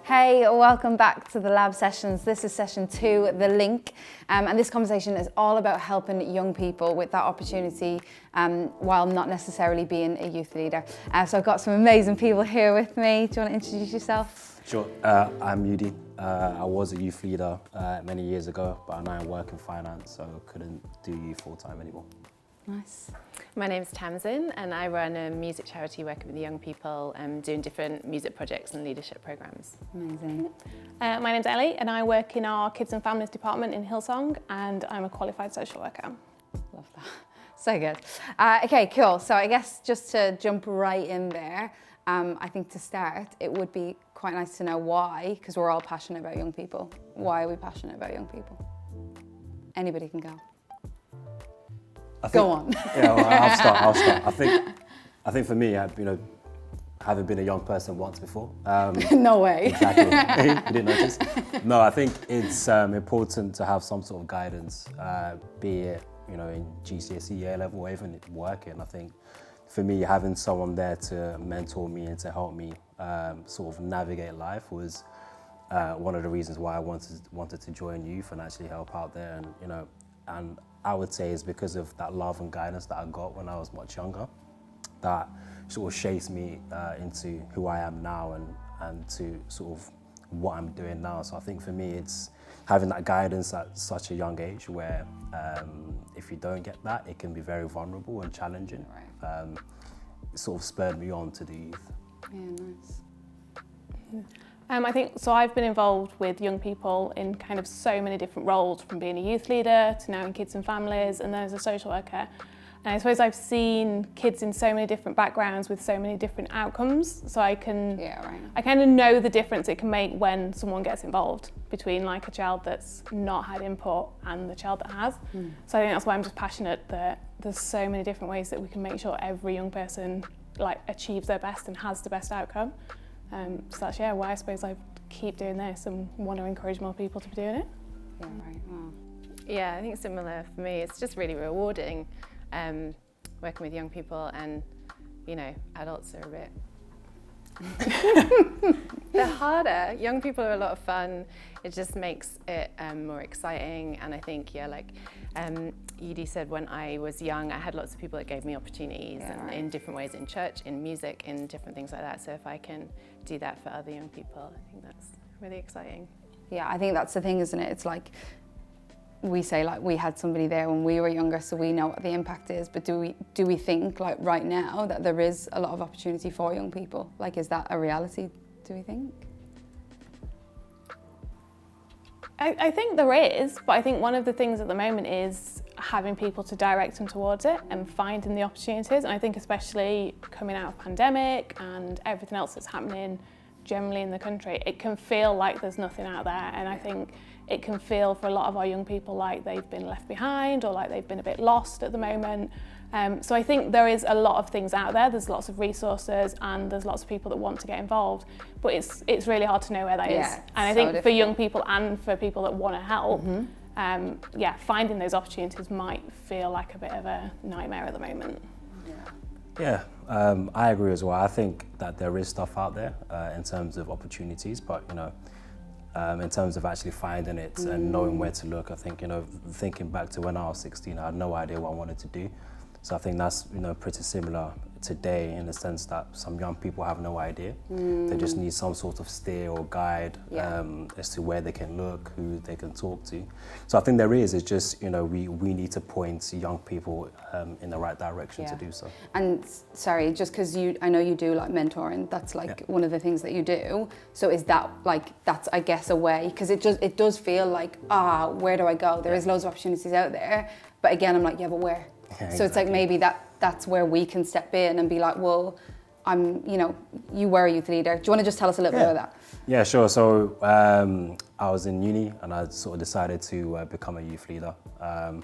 Hey, welcome back to the lab sessions. This is session 2, The Link, and this conversation is all about helping young people with that opportunity while not necessarily being a youth leader. So I've got some amazing people here with me. Do you want to introduce yourself? Sure, I'm Yudi. I was a youth leader many years ago, but I now work in finance, so couldn't do youth full time anymore. Nice. My name's Tamsin and I run a music charity working with young people doing different music projects and leadership programs. Amazing. My name's Ellie and I work in our Kids and Families department in Hillsong and I'm a qualified social worker. Love that. So good. Okay, cool. So I guess just to jump right in there, I think to start, it would be quite nice to know why, because we're all passionate about young people. Why are we passionate about young people? Anybody can go. Go on. Yeah, well, I'll start. I think for me, having been a young person once before. No way. Exactly. You didn't notice? No, I think it's important to have some sort of guidance, be it in GCSE, A-level, or even working. I think for me, having someone there to mentor me and to help me sort of navigate life was one of the reasons why I wanted to join youth and actually help out there. And I would say it's because of that love and guidance that I got when I was much younger that sort of shapes me into who I am now and to sort of what I'm doing now. So I think for me, it's having that guidance at such a young age where if you don't get that, it can be very vulnerable and challenging. Right. It sort of spurred me on to the youth. Yeah, nice. I think, so I've been involved with young people in kind of so many different roles, from being a youth leader to now in Kids and Families and then as a social worker. And I suppose I've seen kids in so many different backgrounds with so many different outcomes. So I kind of know the difference it can make when someone gets involved between like a child that's not had input and the child that has. So I think that's why I'm just passionate that there's so many different ways that we can make sure every young person like achieves their best and has the best outcome. So that's why I suppose I keep doing this and want to encourage more people to be doing it. Yeah, right. Wow. Yeah, I think similar for me. It's just really rewarding working with young people and, adults are a bit... They're harder. Young people are a lot of fun. It just makes it more exciting. And I think, Yudi said when I was young, I had lots of people that gave me opportunities in different ways, in church, in music, in different things like that. So if I can do that for other young people, I think that's really exciting. Yeah, I think that's the thing, isn't it? It's like, we say like we had somebody there when we were younger, so we know what the impact is, but do we think like right now that there is a lot of opportunity for young people? Like, is that a reality, do we think? I think there is, but I think one of the things at the moment is having people to direct them towards it and finding the opportunities. And I think especially coming out of pandemic and everything else that's happening generally in the country, it can feel like there's nothing out there. And I think it can feel for a lot of our young people like they've been left behind or like they've been a bit lost at the moment. So I think there is a lot of things out there. There's lots of resources and there's lots of people that want to get involved, but it's really hard to know where that is. And I think for young people and for people that want to help, finding those opportunities might feel like a bit of a nightmare at the moment. Yeah, I agree as well. I think that there is stuff out there in terms of opportunities, but in terms of actually finding it and knowing where to look, I think thinking back to when I was 16, I had no idea what I wanted to do. So I think that's pretty similar today in the sense that some young people have no idea. They just need some sort of steer or guide as to where they can look, who they can talk to. So I think there is, it's just, we need to point young people in the right direction to do so. And sorry, just because I know you do like mentoring, that's like one of the things that you do. So is that like, that's I guess a way, because it does feel like, where do I go? There is loads of opportunities out there. But again, I'm like, but where? Yeah, so it's like maybe that's where we can step in and be like, well, you were a youth leader. Do you want to just tell us a little bit about that? Yeah, sure. So I was in uni and I sort of decided to become a youth leader. I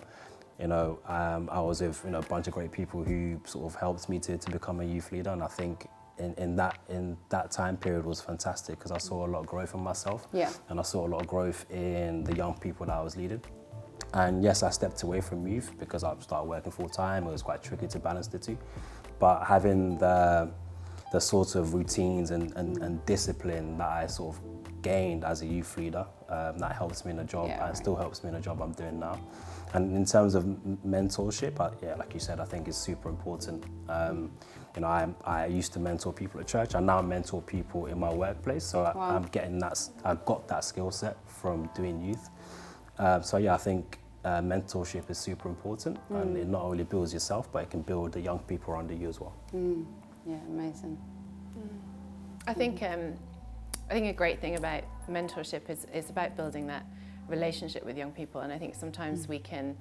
was with a bunch of great people who sort of helped me to become a youth leader, and I think in that time period was fantastic because I saw a lot of growth in myself, and I saw a lot of growth in the young people that I was leading. And yes, I stepped away from youth because I started working full time. It was quite tricky to balance the two. But having the the sort of routines and discipline that I sort of gained as a youth leader, that helps me in the job and still helps me in the job I'm doing now. And in terms of mentorship, like you said, I think it's super important. You know, I used to mentor people at church. I now mentor people in my workplace. So I'm getting that. I got that skill set from doing youth. So yeah, I think mentorship is super important, and it not only builds yourself, but it can build the young people around you as well. Yeah, amazing. I think a great thing about mentorship is about building that relationship with young people, and I think sometimes we can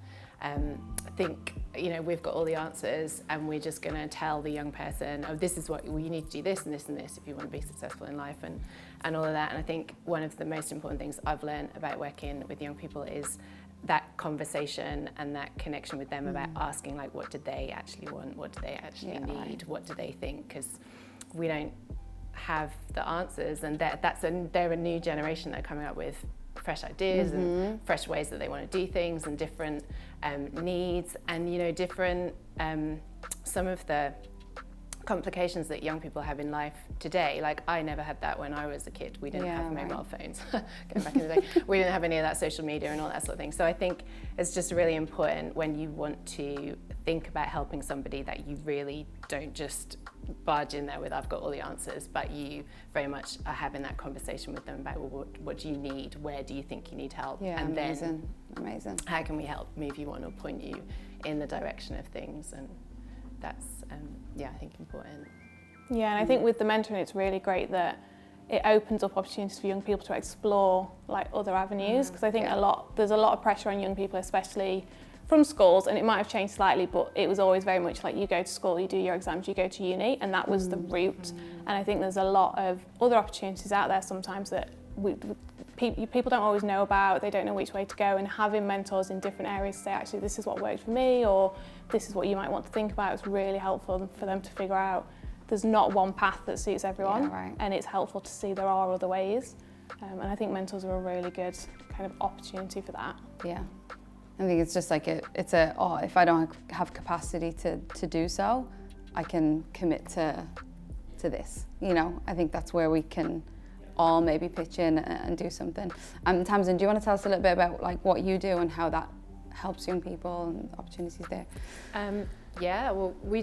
think, you know, we've got all the answers and we're just going to tell the young person, oh, this is what you need to do, this and this and this if you want to be successful in life, and all of that. And I think one of the most important things I've learned about working with young people is that conversation and that connection with them about asking, like, what do they actually want, what do they actually need, what do they think, because we don't have the answers, and they're a new generation that are coming up with fresh ideas and fresh ways that they want to do things, and different needs, and, you know, different some of the complications that young people have in life today. Like, I never had that when I was a kid. We didn't have mobile phones. Going back in the day, we didn't have any of that social media and all that sort of thing. So I think it's just really important when you want to think about helping somebody that you really don't just barge in there with, I've got all the answers, but you very much are having that conversation with them about, well, what do you need? Where do you think you need help? Yeah, and amazing. Then how can we help move you on or point you in the direction of things? And that's, I think important. Yeah, and I think with the mentoring, it's really great that it opens up opportunities for young people to explore like other avenues, because I think there's a lot of pressure on young people, especially from schools, and it might have changed slightly, but it was always very much like, you go to school, you do your exams, you go to uni, and that was the route. And I think there's a lot of other opportunities out there sometimes that people don't always know about, they don't know which way to go, and having mentors in different areas say, actually, this is what worked for me, or this is what you might want to think about, it's really helpful for them to figure out there's not one path that suits everyone, and it's helpful to see there are other ways. And I think mentors are a really good kind of opportunity for that. Yeah. I think it's just like if I don't have capacity to do so, I can commit to this. You know, I think that's where we can all maybe pitch in and do something. Tamsin, do you want to tell us a little bit about like what you do and how that helps young people and opportunities there? Well, we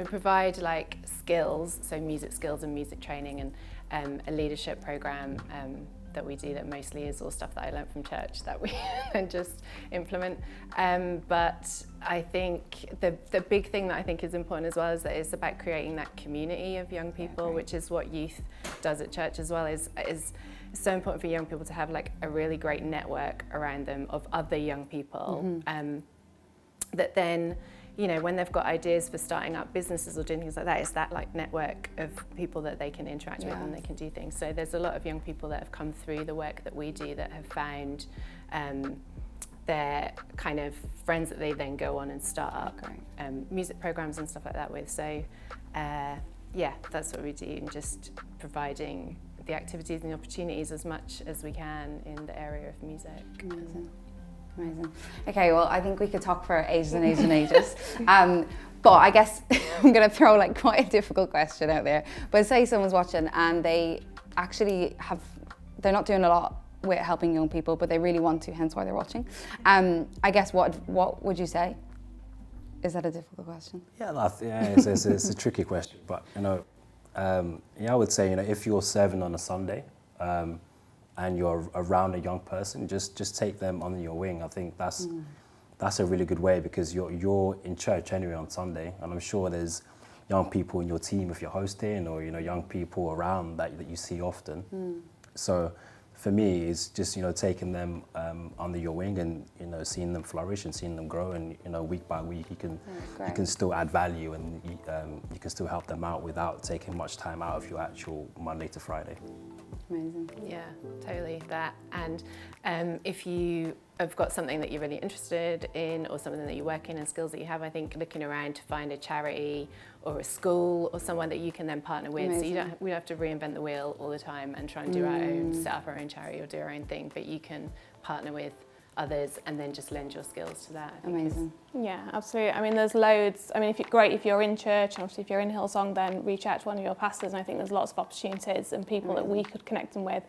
provide like skills, so music skills and music training, and a leadership program that we do that mostly is all stuff that I learned from church that we then just implement. But I think the big thing that I think is important as well is that it's about creating that community of young people, which is what youth does at church as well, is so important for young people to have like a really great network around them of other young people, that then, you know, when they've got ideas for starting up businesses or doing things like that, it's that like network of people that they can interact with and they can do things. So there's a lot of young people that have come through the work that we do that have found their kind of friends that they then go on and start up music programs and stuff like that with. So that's what we do, and just providing the activities and the opportunities as much as we can in the area of music. Amazing. Okay, well, I think we could talk for ages and ages and ages. But I guess I'm going to throw like quite a difficult question out there. But say someone's watching and they actually they're not doing a lot with helping young people, but they really want to, hence why they're watching. I guess what would you say? Is that a difficult question? Yeah, it's a tricky question. But, you know, I would say, you know, if you're serving on a Sunday, and you're around a young person, just take them under your wing. I think that's a really good way, because you're in church anyway on Sunday, and I'm sure there's young people in your team if you're hosting, or, you know, young people around that you see often. So for me, it's just, you know, taking them under your wing and, you know, seeing them flourish and seeing them grow, and, you know, week by week you can still add value, and you can still help them out without taking much time out of your actual Monday to Friday. Amazing. Yeah, totally that. And if you have got something that you're really interested in, or something that you work in and skills that you have, I think looking around to find a charity or a school or someone that you can then partner with. Amazing. So we don't have to reinvent the wheel all the time and try and do our own, set up our own charity or do our own thing, but you can partner with others, and then just lend your skills to that. I think Amazing. Yeah, absolutely. I mean, there's loads. I mean, if you're in church, and obviously if you're in Hillsong, then reach out to one of your pastors, and I think there's lots of opportunities and people that we could connect them with.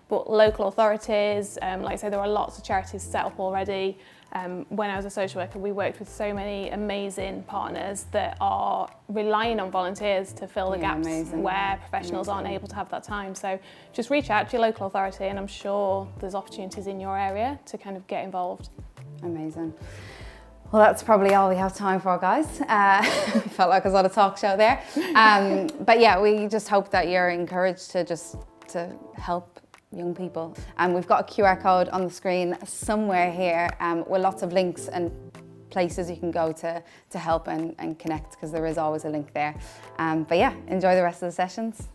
But local authorities, like I say, there are lots of charities set up already. When I was a social worker, we worked with so many amazing partners that are relying on volunteers to fill the gaps where professionals aren't able to have that time. So just reach out to your local authority, and I'm sure there's opportunities in your area to kind of get involved. Amazing. Well, that's probably all we have time for, guys. Felt like I was on a talk show there. But yeah, we just hope that you're encouraged to help young people. And we've got a QR code on the screen somewhere here with lots of links and places you can go to help and connect, because there is always a link there. But yeah, enjoy the rest of the sessions.